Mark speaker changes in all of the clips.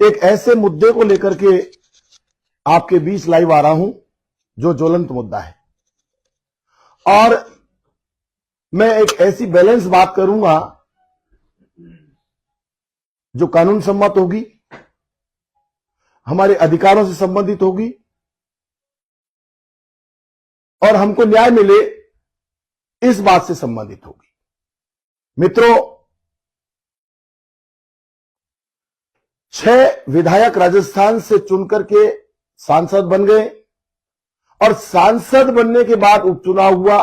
Speaker 1: एक ऐसे मुद्दे को लेकर के आपके बीच लाइव आ रहा हूं जो ज्वलंत मुद्दा है, और मैं एक ऐसी बैलेंस बात करूंगा जो कानून सम्मत होगी, हमारे अधिकारों से संबंधित होगी और हमको न्याय मिले इस बात से संबंधित होगी। मित्रों, 6 विधायक राजस्थान से चुनकर के सांसद बन गए और सांसद बनने के बाद उपचुनाव हुआ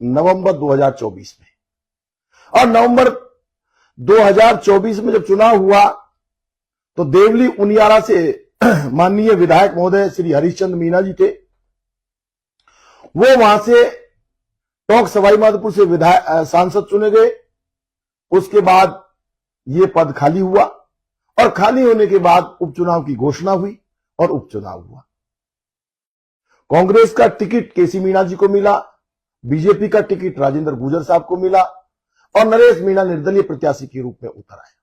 Speaker 1: नवंबर 2024 में, और नवंबर 2024 में जब चुनाव हुआ तो देवली उनियारा से माननीय विधायक महोदय श्री हरिश्चंद्र मीणा जी थे, वो वहां से टोंक सवाईमाधोपुर से विधायक सांसद चुने गए। उसके बाद ये पद खाली हुआ और खाली होने के बाद उपचुनाव की घोषणा हुई और उपचुनाव हुआ। कांग्रेस का टिकट केसी मीणा जी को मिला, बीजेपी का टिकट राजेंद्र गुर्जर साहब को मिला और नरेश मीणा निर्दलीय प्रत्याशी के रूप में उतर आए।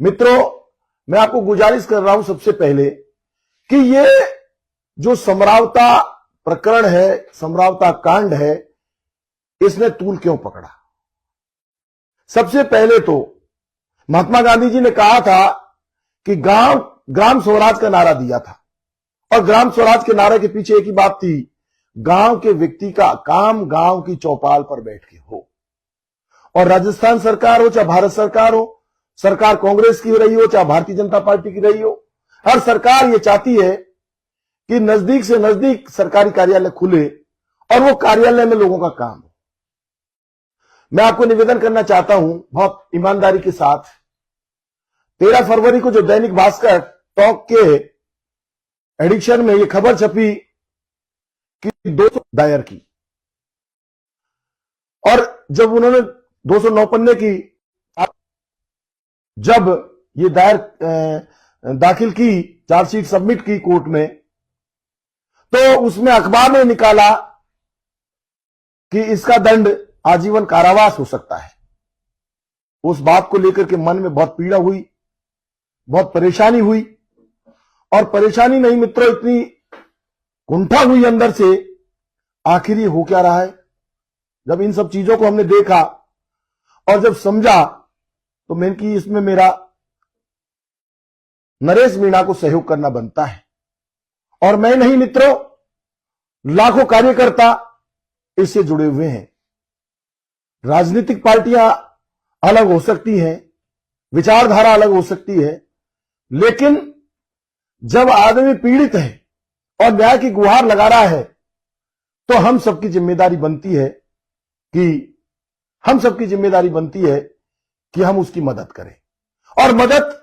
Speaker 1: मित्रों, मैं आपको गुजारिश कर रहा हूं सबसे पहले कि ये जो समरावता प्रकरण है, समरावता कांड है, इसने तूल क्यों पकड़ा। सबसे पहले तो महात्मा गांधी जी ने कहा था कि ग्राम स्वराज का नारा दिया था, और ग्राम स्वराज के नारे के पीछे एक ही बात थी, गांव के व्यक्ति का काम गांव की चौपाल पर बैठ के हो। और राजस्थान सरकार हो चाहे भारत सरकार हो, सरकार कांग्रेस की रही हो चाहे भारतीय जनता पार्टी की रही हो, हर सरकार ये चाहती है कि नजदीक से नजदीक सरकारी कार्यालय खुले और वो कार्यालय में लोगों का काम हो। मैं आपको निवेदन करना चाहता हूं बहुत ईमानदारी के साथ, 13 फरवरी को जो दैनिक भास्कर टॉक के एडिशन में ये खबर छपी कि 200 दायर की, और जब उन्होंने 209 पन्ने की जब ये दाखिल की, चार्जशीट सबमिट की कोर्ट में, तो उसमें अखबार ने निकाला कि इसका दंड आजीवन कारावास हो सकता है। उस बात को लेकर के मन में बहुत पीड़ा हुई, बहुत परेशानी हुई, और परेशानी नहीं मित्रों, इतनी कुंठा हुई अंदर से, आखिर ये हो क्या रहा है। जब इन सब चीजों को हमने देखा और जब समझा तो मैंने कि इसमें मेरा नरेश मीणा को सहयोग करना बनता है। और मैं नहीं मित्रों, लाखों कार्यकर्ता इससे जुड़े हुए हैं। राजनीतिक पार्टियां अलग हो सकती हैं, विचारधारा अलग हो सकती है, लेकिन जब आदमी पीड़ित है और न्याय की गुहार लगा रहा है तो हम सबकी जिम्मेदारी बनती है कि हम उसकी मदद करें। और मदद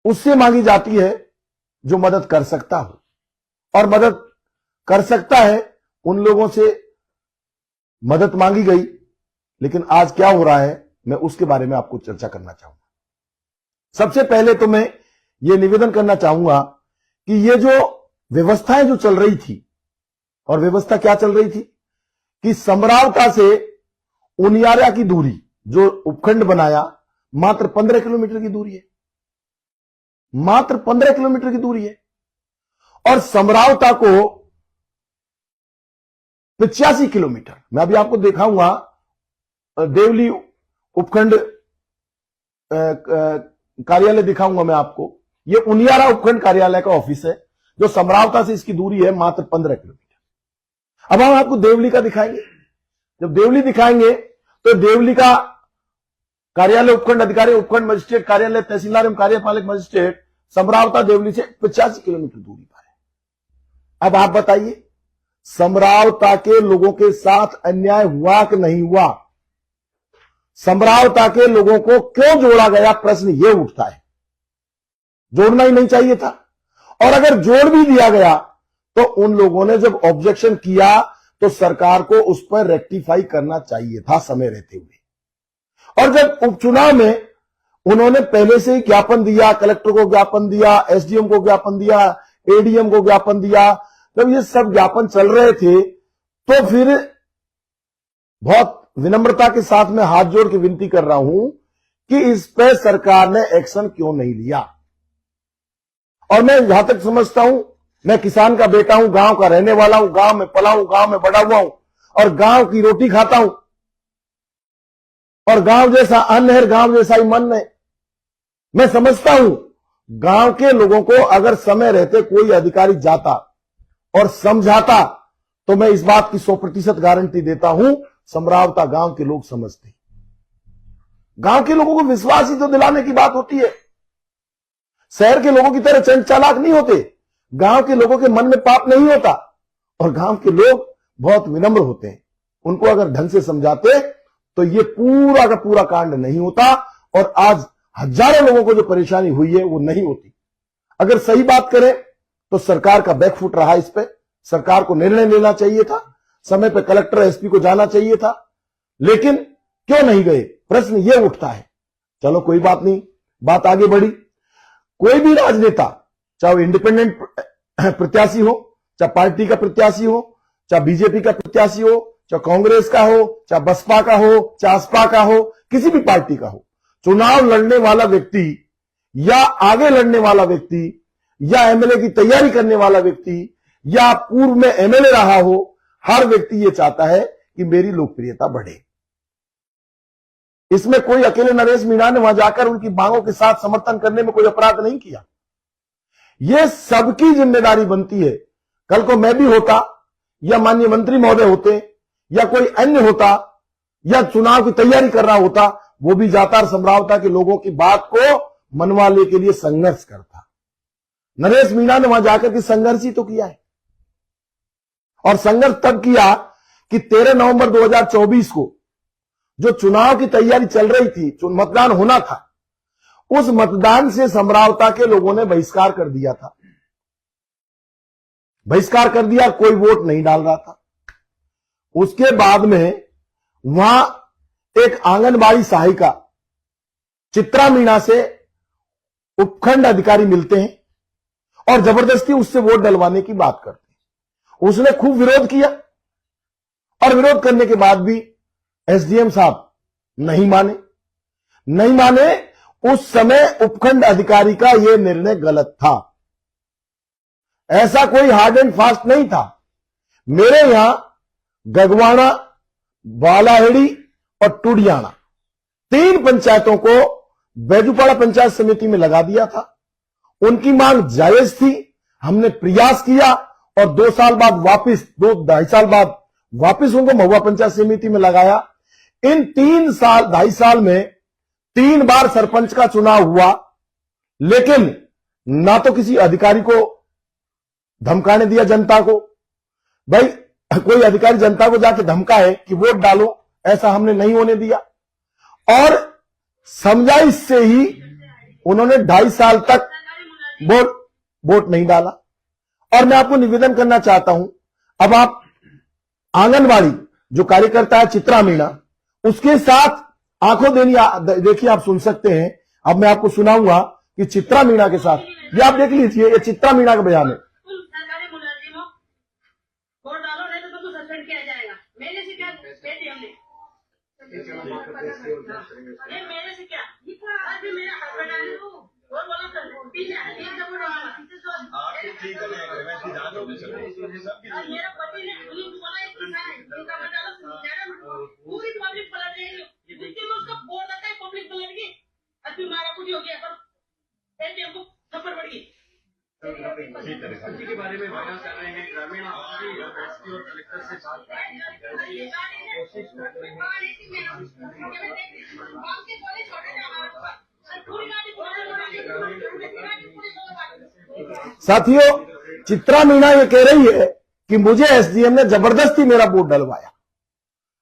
Speaker 1: उससे मांगी जाती है जो मदद कर सकता हो, और मदद कर सकता है उन लोगों से मदद मांगी गई। लेकिन आज क्या हो रहा है, मैं उसके बारे में आपको चर्चा करना चाहूंगा। सबसे पहले तो मैं ये निवेदन करना चाहूंगा कि ये जो व्यवस्थाएं जो चल रही थी, और व्यवस्था क्या चल रही थी कि समरावता से उनियारा की दूरी जो उपखंड बनाया, मात्र 15 किलोमीटर की दूरी है, मात्र 15 किलोमीटर की दूरी है, और समरावता को 85 किलोमीटर, मैं अभी आपको दिखाऊंगा, देवली उपखंड कार्यालय दिखाऊंगा मैं आपको। ये उनियारा उपखंड कार्यालय का ऑफिस है, जो समरावता से इसकी दूरी है मात्र 15 किलोमीटर। अब हम आपको देवली का दिखाएंगे। जब देवली दिखाएंगे तो देवली का कार्यालय, उपखंड अधिकारी, उपखंड मजिस्ट्रेट कार्यालय, तहसीलदार एवं कार्यपालक मजिस्ट्रेट समरावता देवली से 85 किलोमीटर दूरी पर है। अब आप बताइए, समरावता के लोगों के साथ अन्याय हुआ कि नहीं हुआ? समरावता के लोगों को क्यों जोड़ा गया, प्रश्न यह उठता है। जोड़ना ही नहीं चाहिए था, और अगर जोड़ भी दिया गया तो उन लोगों ने जब ऑब्जेक्शन किया तो सरकार को उस पर रेक्टिफाई करना चाहिए था समय रहते हुए। और जब उपचुनाव में उन्होंने पहले से ही ज्ञापन दिया, कलेक्टर को ज्ञापन दिया, एसडीएम को ज्ञापन दिया, एडीएम को ज्ञापन दिया, जब ये सब ज्ञापन चल रहे थे तो फिर बहुत विनम्रता के साथ मैं हाथ जोड़ के विनती कर रहा हूं कि इस पे सरकार ने एक्शन क्यों नहीं लिया। और मैं जहां तक समझता हूं, मैं किसान का बेटा हूं, गांव का रहने वाला हूं, गांव में पला हूं, गांव में बड़ा हुआ हूं और गांव की रोटी खाता हूं। और गांव जैसा अन्न है, गांव जैसा ही मन है। मैं समझता हूं गांव के लोगों को अगर समय रहते कोई अधिकारी जाता और समझाता तो मैं इस बात की 100% गारंटी देता हूं, समरावता गांव के लोग समझते। गांव के लोगों को विश्वास ही तो दिलाने की बात होती है। शहर के लोगों की तरह चंड चालाक नहीं होते। गांव के लोगों के मन में पाप नहीं होता और गांव के लोग बहुत विनम्र होते हैं। उनको अगर ढंग से समझाते तो ये पूरा का पूरा कांड नहीं होता और आज हजारों लोगों को जो परेशानी हुई है वो नहीं होती। अगर सही बात करें तो सरकार का बैकफुट रहा। इस पे सरकार को निर्णय लेना चाहिए था, समय पे कलेक्टर एसपी को जाना चाहिए था, लेकिन क्यों नहीं गए, प्रश्न ये उठता है। चलो कोई बात नहीं, बात आगे बढ़ी। कोई भी राजनेता, चाहे वो इंडिपेंडेंट प्रत्याशी हो, चाहे पार्टी का प्रत्याशी हो, चाहे बीजेपी का प्रत्याशी हो, चाहे कांग्रेस का हो, चाहे बसपा का हो, चाहे असपा का हो, किसी भी पार्टी का हो, चुनाव लड़ने वाला व्यक्ति या आगे लड़ने वाला व्यक्ति या एमएलए की तैयारी करने वाला व्यक्ति या पूर्व में एमएलए रहा हो, हर व्यक्ति ये चाहता है कि मेरी लोकप्रियता बढ़े। इसमें कोई अकेले नरेश मीणा ने वहां जाकर उनकी मांगों के साथ समर्थन करने में कोई अपराध नहीं किया। यह सबकी जिम्मेदारी बनती है। कल को मैं भी होता या माननीय मंत्री महोदय होते या कोई अन्य होता या चुनाव की तैयारी कर रहा होता, वो भी जाता और समरावता के लोगों की बात को मनवाने के लिए संघर्ष करता। नरेश मीणा ने वहां जाकर के संघर्ष ही तो किया है। और संघर्ष तब किया कि 13 नवंबर 2024 को जो चुनाव की तैयारी चल रही थी, मतदान होना था, उस मतदान से समरावता के लोगों ने बहिष्कार कर दिया था। बहिष्कार कर दिया, कोई वोट नहीं डाल रहा था। उसके बाद में वहां एक आंगनबाड़ी सहायिका चित्रा मीणा से उपखंड अधिकारी मिलते हैं और जबरदस्ती उससे वोट डलवाने की बात करते हैं। उसने खूब विरोध किया और विरोध करने के बाद भी एसडीएम साहब नहीं माने। उस समय उपखंड अधिकारी का यह निर्णय गलत था। ऐसा कोई हार्ड एंड फास्ट नहीं था। मेरे यहां गगवाड़ा, बालाहेड़ी और टूडियाना 3 पंचायतों को बैजूपाड़ा पंचायत समिति में लगा दिया था। उनकी मांग जायज थी, हमने प्रयास किया और 2 साल बाद वापिस, 2-2.5 साल बाद वापिस उनको महुआ पंचायत समिति में लगाया। इन 2.5 साल में 3 बार सरपंच का चुनाव हुआ, लेकिन ना तो किसी अधिकारी को धमकाने दिया जनता को। भाई कोई अधिकारी जनता को जाके धमकाए कि वोट डालो, ऐसा हमने नहीं होने दिया। और समझाइश से ही उन्होंने 2.5 साल तक वोट नहीं डाला। और मैं आपको निवेदन करना चाहता हूं, अब आप आंगनबाड़ी जो कार्यकर्ता है चित्रा मीणा, उसके साथ आंखों देखिए, आप सुन सकते हैं। अब मैं आपको सुनाऊंगा कि चित्रा मीणा के साथ, ये आप देख लीजिए, ये चित्रा मीणा का बयान है।
Speaker 2: वोट डालो नहीं तो सस्पेंड किया जाएगा। मेरे से क्या कहते हमने, ये मेरे से क्या, आज भी मेरे हस्बैंड आने को और बोला सर पीछे एक जब आपको ठीक है मेरा पति ने पुलिस बोला एक किसान है जिनका मैं डाला पूरी पब्लिक पलट रही है, उसके में उसका बोर्ड आता है, पब्लिक पलट गई, अभी मारा कुछ हो गया पर एटीएम को थप्पड़ पड़ गई।
Speaker 3: इसी के बारे में बयान कर रहे हैं। ग्रामीण एसपी और कलेक्टर से बात करने की कोशिश कर रहे हैं।
Speaker 1: साथियों, चित्रा मीणा ये कह रही है कि मुझे एसडीएम ने जबरदस्ती मेरा वोट डलवाया।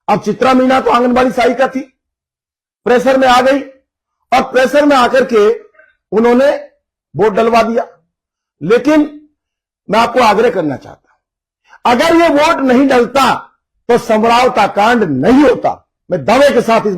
Speaker 1: अब चित्रा मीणा तो आंगनबाड़ी सहायिका थी, प्रेशर में आ गई और प्रेशर में आकर के उन्होंने वोट डलवा दिया। लेकिन मैं आपको आग्रह करना चाहता हूं, अगर ये वोट नहीं डलता तो समरावता कांड नहीं होता। मैं दावे के साथ इस